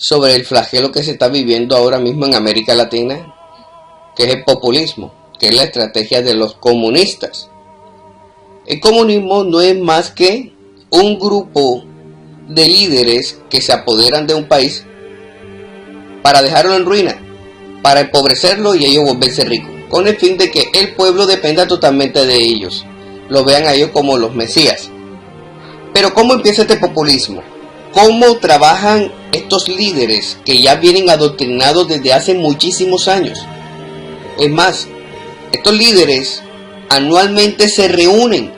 sobre el flagelo que se está viviendo ahora mismo en América Latina, que es el populismo, que es la estrategia de los comunistas. El comunismo no es más que un grupo de líderes que se apoderan de un país para dejarlo en ruina, para empobrecerlo y ellos volverse ricos, con el fin de que el pueblo dependa totalmente de ellos, lo vean a ellos como los mesías. Pero ¿cómo empieza este populismo? ¿Cómo trabajan estos líderes que ya vienen adoctrinados desde hace muchísimos años? Es más, estos líderes anualmente se reúnen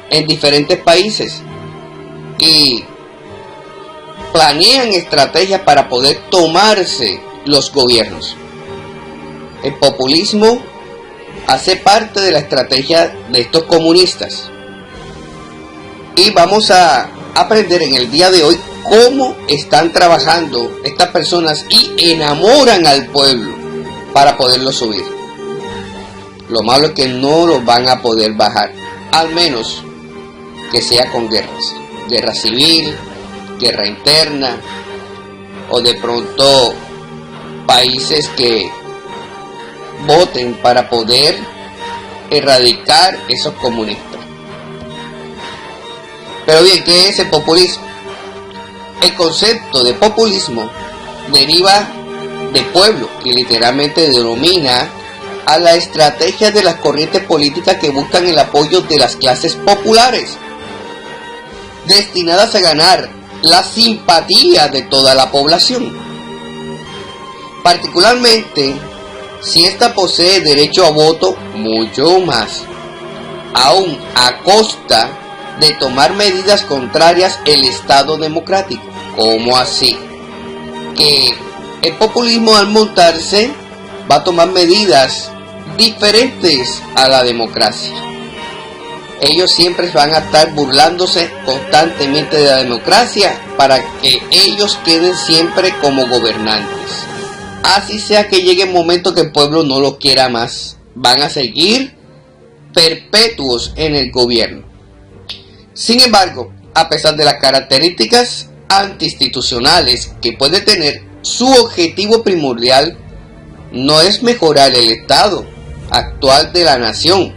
en diferentes países y planean estrategias para poder tomarse los gobiernos. El populismo hace parte de la estrategia de estos comunistas. Y vamos a aprender en el día de hoy cómo están trabajando estas personas y enamoran al pueblo para poderlo subir. Lo malo es que no lo van a poder bajar, al menos que sea con guerras, guerra civil, guerra interna, o de pronto países que voten para poder erradicar esos comunistas. Pero bien, ¿qué es el populismo? El concepto de populismo deriva de pueblo, que literalmente denomina a la estrategia de las corrientes políticas que buscan el apoyo de las clases populares, destinadas a ganar la simpatía de toda la población, particularmente si ésta posee derecho a voto, mucho más, aún a costa de tomar medidas contrarias al Estado democrático. ¿Cómo así? Que el populismo, al montarse, va a tomar medidas diferentes a la democracia. Ellos siempre van a estar burlándose constantemente de la democracia para que ellos queden siempre como gobernantes. Así sea que llegue el momento que el pueblo no los quiera más, van a seguir perpetuos en el gobierno. Sin embargo, a pesar de las características antiinstitucionales que puede tener, su objetivo primordial no es mejorar el estado actual de la nación,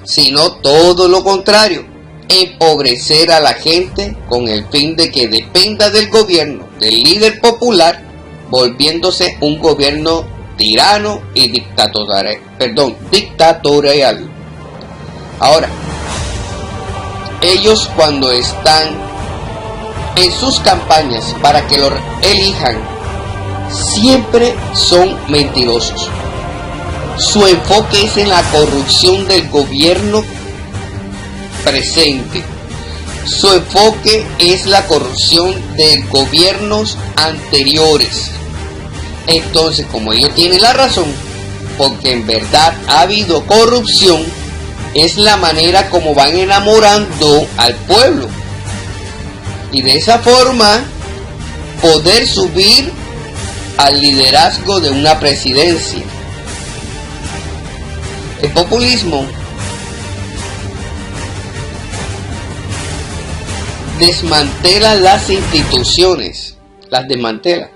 sino todo lo contrario, empobrecer a la gente con el fin de que dependa del gobierno del líder popular, volviéndose un gobierno tirano y dictatorial. Ahora, ellos, cuando están en sus campañas para que lo elijan, siempre son mentirosos. Su enfoque es en la corrupción del gobierno presente. Su enfoque es la corrupción de gobiernos anteriores. Entonces, como ellos tienen la razón, porque en verdad ha habido corrupción, es la manera como van enamorando al pueblo. Y de esa forma poder subir al liderazgo de una presidencia. El populismo desmantela las instituciones, las desmantela.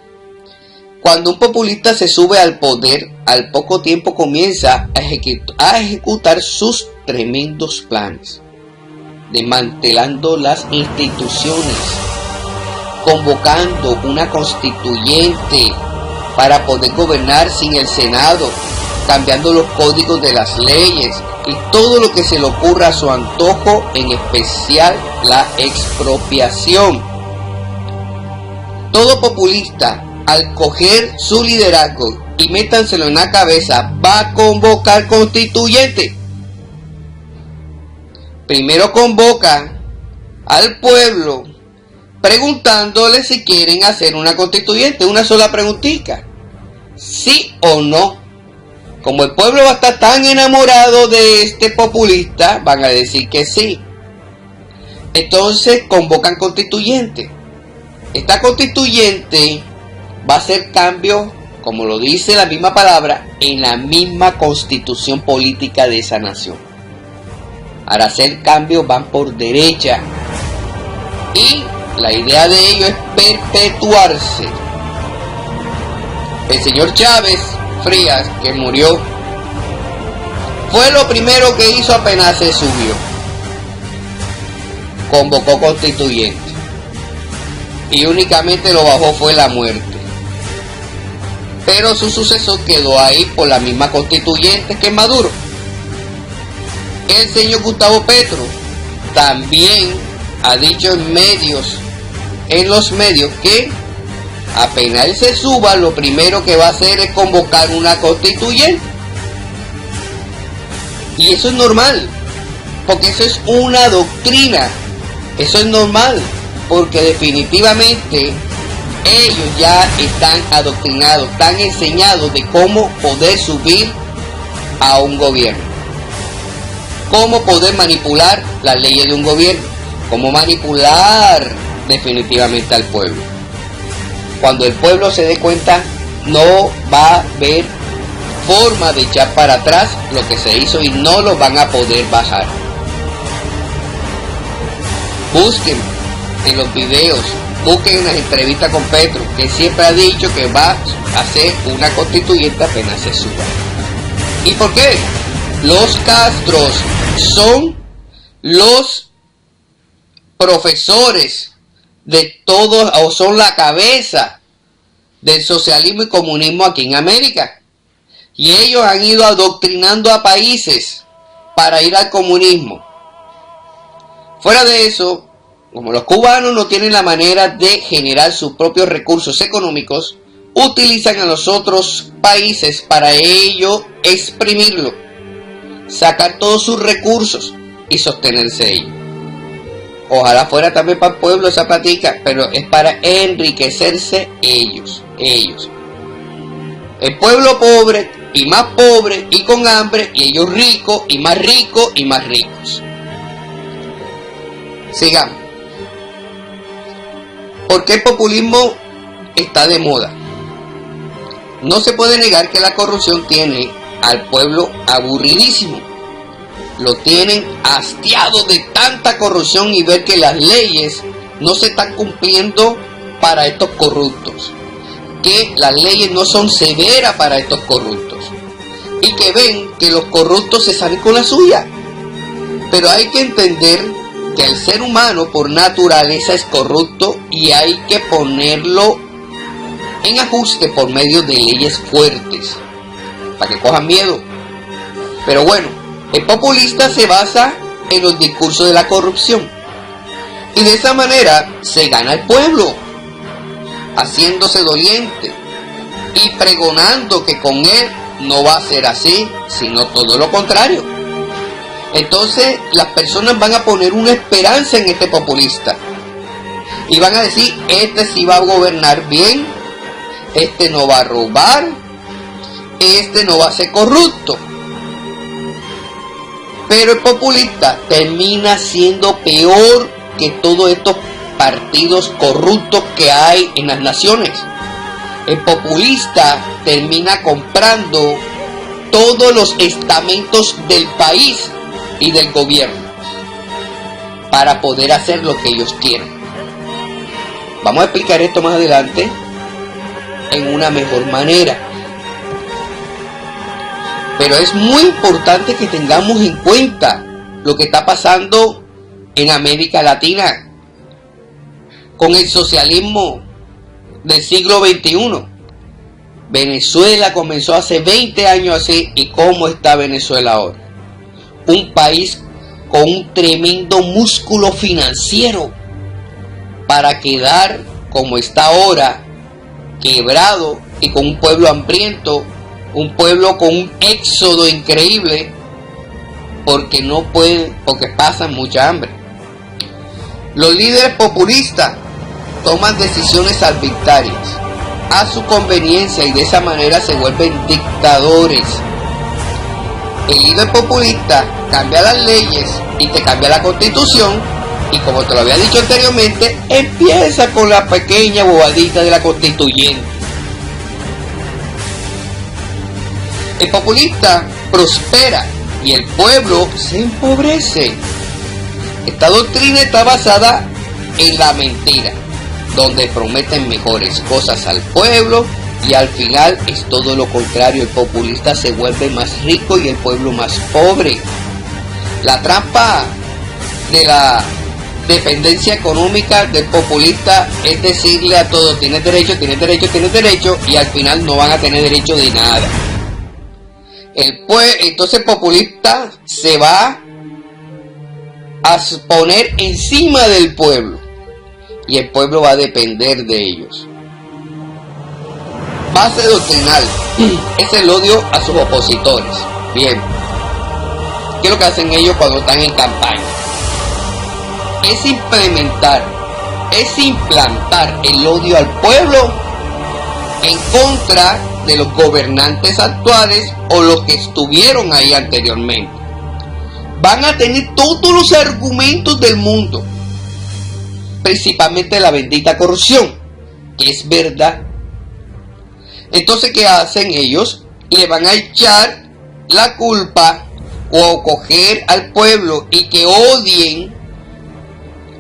Cuando un populista se sube al poder, al poco tiempo comienza a ejecutar sus tremendos planes, desmantelando las instituciones, convocando una constituyente para poder gobernar sin el Senado, cambiando los códigos de las leyes y todo lo que se le ocurra a su antojo, en especial la expropiación. Todo populista, al coger su liderazgo y métanselo en la cabeza, va a convocar constituyente. Primero convoca al pueblo preguntándole si quieren hacer una constituyente, una sola preguntita, sí o no. Como el pueblo va a estar tan enamorado de este populista, van a decir que sí. Entonces convocan constituyente. Esta constituyente va a hacer cambios, como lo dice la misma palabra, en la misma constitución política de esa nación. Al hacer cambios van por derecha. Y la idea de ello es perpetuarse el señor Chávez Frías, que murió, fue lo primero que hizo apenas se subió. Convocó constituyente. Y únicamente lo bajó fue la muerte. Pero su sucesor quedó ahí por la misma constituyente que Maduro. El señor Gustavo Petro también ha dicho en los medios que apenas él se suba, lo primero que va a hacer es convocar una constituyente. Y eso es normal, porque eso es una doctrina. Eso es normal, porque definitivamente ellos ya están adoctrinados, están enseñados de cómo poder subir a un gobierno, cómo poder manipular las leyes de un gobierno, cómo manipular definitivamente al pueblo. Cuando el pueblo se dé cuenta, no va a haber forma de echar para atrás lo que se hizo y no lo van a poder bajar. Busquen en los videos, busquen en las entrevistas con Petro, que siempre ha dicho que va a hacer una constituyente apenas se suba. ¿Y por qué? Los Castros son los profesores de todos, o son la cabeza del socialismo y comunismo aquí en América. Y ellos han ido adoctrinando a países para ir al comunismo. Fuera de eso, como los cubanos no tienen la manera de generar sus propios recursos económicos, utilizan a los otros países para ello exprimirlo, sacar todos sus recursos y sostenerse ellos. Ojalá fuera también para el pueblo esa plática, pero es para enriquecerse ellos. El pueblo pobre y más pobre y con hambre, y ellos ricos y más ricos y más ricos. Sigamos. ¿Por qué el populismo está de moda? No se puede negar que la corrupción tiene al pueblo aburridísimo. Lo tienen hastiado de tanta corrupción y ver que las leyes no se están cumpliendo para estos corruptos, que las leyes no son severas para estos corruptos, y que ven que los corruptos se salen con la suya. Pero hay que entender que el ser humano por naturaleza es corrupto y hay que ponerlo en ajuste por medio de leyes fuertes para que cojan miedo. Pero bueno, el populista se basa en los discursos de la corrupción y de esa manera se gana el pueblo, haciéndose doliente y pregonando que con él no va a ser así, sino todo lo contrario. Entonces las personas van a poner una esperanza en este populista y van a decir: este sí va a gobernar bien, este no va a robar, este no va a ser corrupto. Pero el populista termina siendo peor que todos estos partidos corruptos que hay en las naciones. El populista termina comprando todos los estamentos del país y del gobierno para poder hacer lo que ellos quieren. Vamos a explicar esto más adelante en una mejor manera. Pero es muy importante que tengamos en cuenta lo que está pasando en América Latina con el socialismo del siglo XXI. Venezuela comenzó hace 20 años así, y ¿cómo está Venezuela ahora? Un país con un tremendo músculo financiero para quedar como está ahora, quebrado y con un pueblo hambriento, un pueblo con un éxodo increíble, porque no pueden, porque pasan mucha hambre. Los líderes populistas toman decisiones arbitrarias a su conveniencia y de esa manera se vuelven dictadores. El líder populista cambia las leyes y te cambia la constitución, y como te lo había dicho anteriormente, empieza con la pequeña bobadita de la constituyente. El populista prospera y el pueblo se empobrece. Esta doctrina está basada en la mentira, donde prometen mejores cosas al pueblo Y al final es todo lo contrario, el populista se vuelve más rico y el pueblo más pobre. La trampa de la dependencia económica del populista es decirle a todos: tienes derecho, tienes derecho, tienes derecho, y al final no van a tener derecho de nada. Entonces el populista se va a poner encima del pueblo y el pueblo va a depender de ellos. Base doctrinal es el odio a sus opositores. Bien, ¿qué es lo que hacen ellos cuando están en campaña? Es implantar el odio al pueblo en contra de los gobernantes actuales o los que estuvieron ahí anteriormente. Van a tener todos los argumentos del mundo, principalmente la bendita corrupción, que es verdad. Entonces, ¿qué hacen ellos? Le van a echar la culpa o coger al pueblo y que odien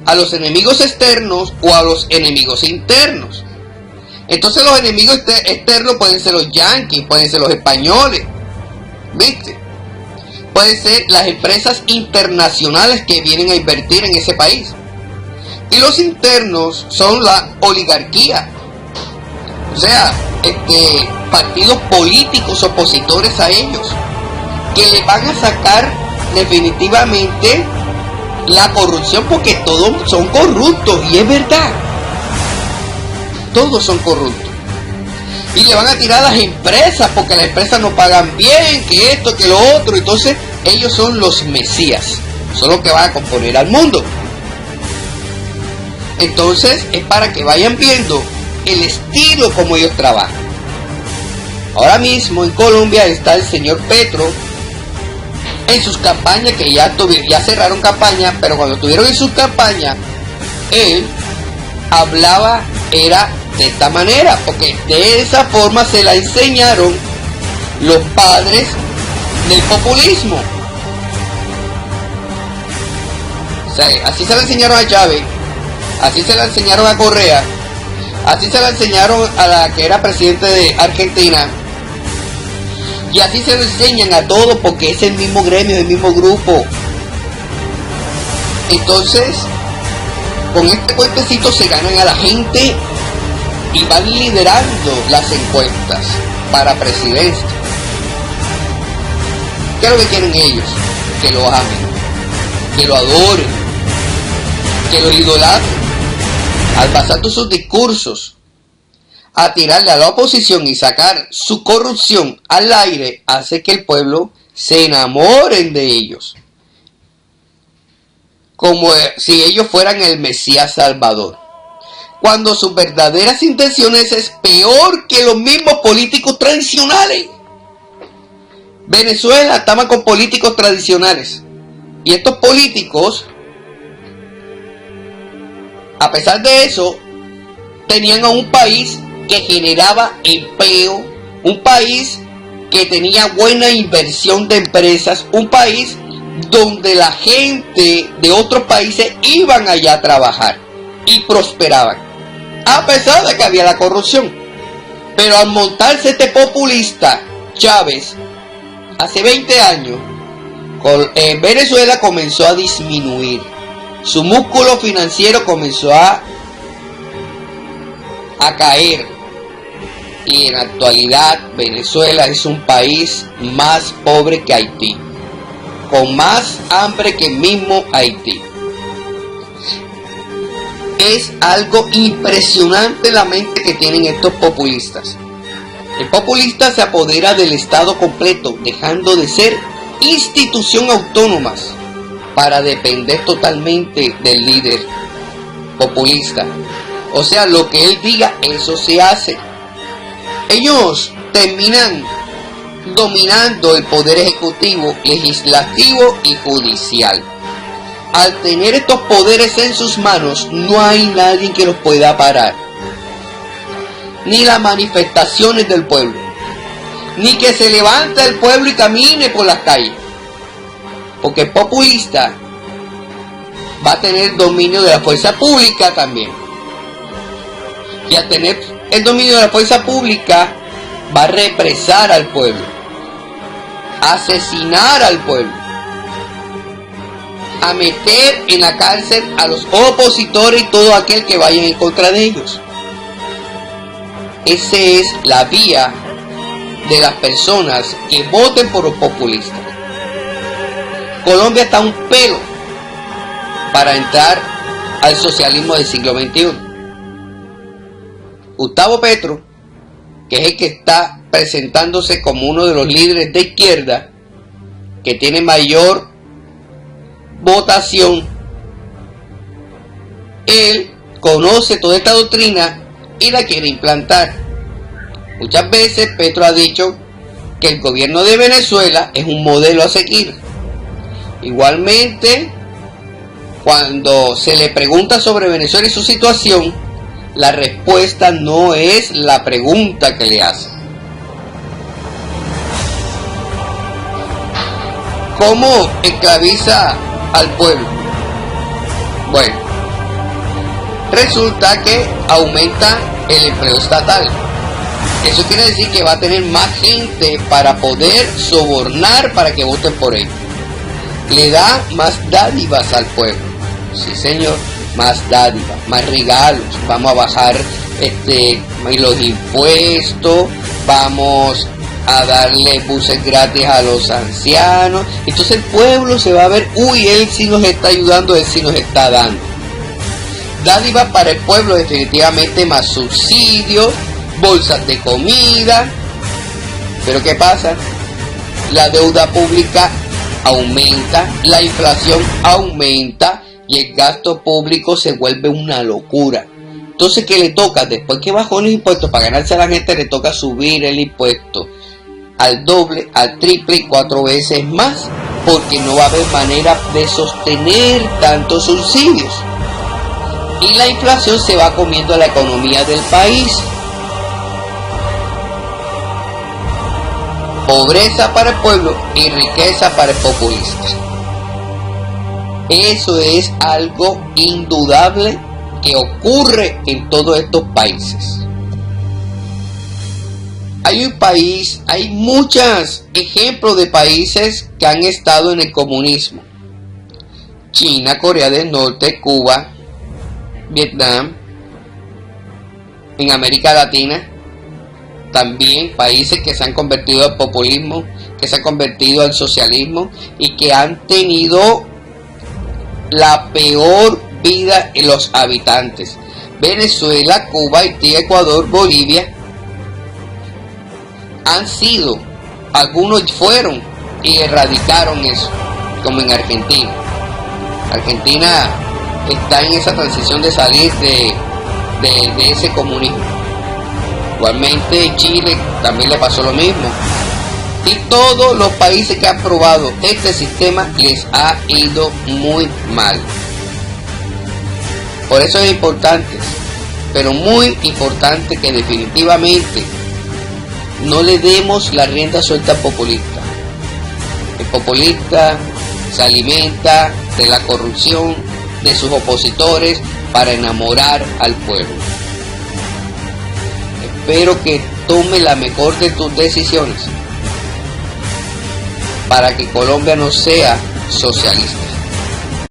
a los enemigos externos o a los enemigos internos. Entonces los enemigos externos pueden ser los yanquis, pueden ser los españoles, ¿viste? Pueden ser las empresas internacionales que vienen a invertir en ese país. Y los internos son la oligarquía, o sea, partidos políticos opositores a ellos, que le van a sacar definitivamente la corrupción, porque todos son corruptos, y es verdad, todos son corruptos. Y le van a tirar a las empresas porque las empresas no pagan bien, que esto, que lo otro. Entonces ellos son los mesías, son los que van a componer al mundo. Entonces es para que vayan viendo el estilo como ellos trabajan. Ahora mismo en Colombia está el señor Petro en sus campañas, que ya cerraron campaña, pero cuando estuvieron en sus campañas, él hablaba, era de esta manera, porque de esa forma se la enseñaron los padres del populismo. O sea, así se la enseñaron a Chávez, así se la enseñaron a Correa, así se la enseñaron a la que era presidente de Argentina, y así se lo enseñan a todos, porque es el mismo gremio, el mismo grupo. Entonces, con este cuentecito se ganan a la gente y van liderando las encuestas para presidencia. ¿Qué es lo que quieren ellos? Que lo amen, que lo adoren, que lo idolatren. Al basar todos sus discursos a tirarle a la oposición y sacar su corrupción al aire, hace que el pueblo se enamoren de ellos, como si ellos fueran el Mesías Salvador, cuando sus verdaderas intenciones es peor que los mismos políticos tradicionales. Venezuela estaba con políticos tradicionales, y estos políticos, a pesar de eso, tenían a un país que generaba empleo, un país que tenía buena inversión de empresas, un país donde la gente de otros países iban allá a trabajar y prosperaban, a pesar de que había la corrupción. Pero al montarse este populista Chávez hace 20 años, Venezuela comenzó a disminuir, su músculo financiero comenzó a caer, y en la actualidad Venezuela es un país más pobre que Haití, con más hambre que el mismo Haití. Es algo impresionante la mente que tienen estos populistas. El populista se apodera del Estado completo, dejando de ser institución autónomas para depender totalmente del líder populista. O sea, lo que él diga, eso se hace. Ellos terminan dominando el poder ejecutivo, legislativo y judicial. Al tener estos poderes en sus manos, no hay nadie que los pueda parar. Ni las manifestaciones del pueblo, ni que se levante el pueblo y camine por las calles. Porque el populista va a tener dominio de la fuerza pública también. Y al tener el dominio de la fuerza pública va a represar al pueblo, a asesinar al pueblo, a meter en la cárcel a los opositores y todo aquel que vaya en contra de ellos. Esa es la vía de las personas que voten por los populistas. Colombia está a un pelo para entrar al socialismo del siglo XXI. Gustavo Petro, que es el que está presentándose como uno de los líderes de izquierda, que tiene mayor votación, él conoce toda esta doctrina y la quiere implantar. Muchas veces Petro ha dicho que el gobierno de Venezuela es un modelo a seguir. Igualmente, cuando se le pregunta sobre Venezuela y su situación, la respuesta no es la pregunta que le hace. ¿Cómo esclaviza al pueblo? Bueno, resulta que aumenta el empleo estatal. Eso quiere decir que va a tener más gente para poder sobornar para que voten por él. Le da más dádivas al pueblo. Sí, señor, más dádivas, más regalos. Vamos a bajar los impuestos, vamos a darle buses gratis a los ancianos. Entonces el pueblo se va a ver, uy, él sí nos está ayudando, él sí nos está dando. Dádivas para el pueblo, definitivamente, más subsidios, bolsas de comida. Pero ¿qué pasa? La deuda pública aumenta, la inflación aumenta y el gasto público se vuelve una locura. Entonces, ¿qué le toca? Después que bajó los impuestos para ganarse a la gente, le toca subir el impuesto al doble, al triple y 4 veces más, porque no va a haber manera de sostener tantos subsidios. Y la inflación se va comiendo a la economía del país. Pobreza para el pueblo y riqueza para el populista. Eso es algo indudable que ocurre en todos estos países. Hay muchos ejemplos de países que han estado en el comunismo. China, Corea del Norte, Cuba, Vietnam, en América Latina, también países que se han convertido al populismo, que se han convertido al socialismo y que han tenido la peor vida en los habitantes. Venezuela, Cuba, Haití, Ecuador, Bolivia han sido, algunos fueron y erradicaron eso, como en Argentina. Argentina está en esa transición de salir de ese comunismo. Igualmente Chile también le pasó lo mismo. Y todos los países que han probado este sistema les ha ido muy mal. Por eso es importante, pero muy importante, que definitivamente no le demos la rienda suelta al populista. El populista se alimenta de la corrupción de sus opositores para enamorar al pueblo. Espero que tome la mejor de tus decisiones para que Colombia no sea socialista.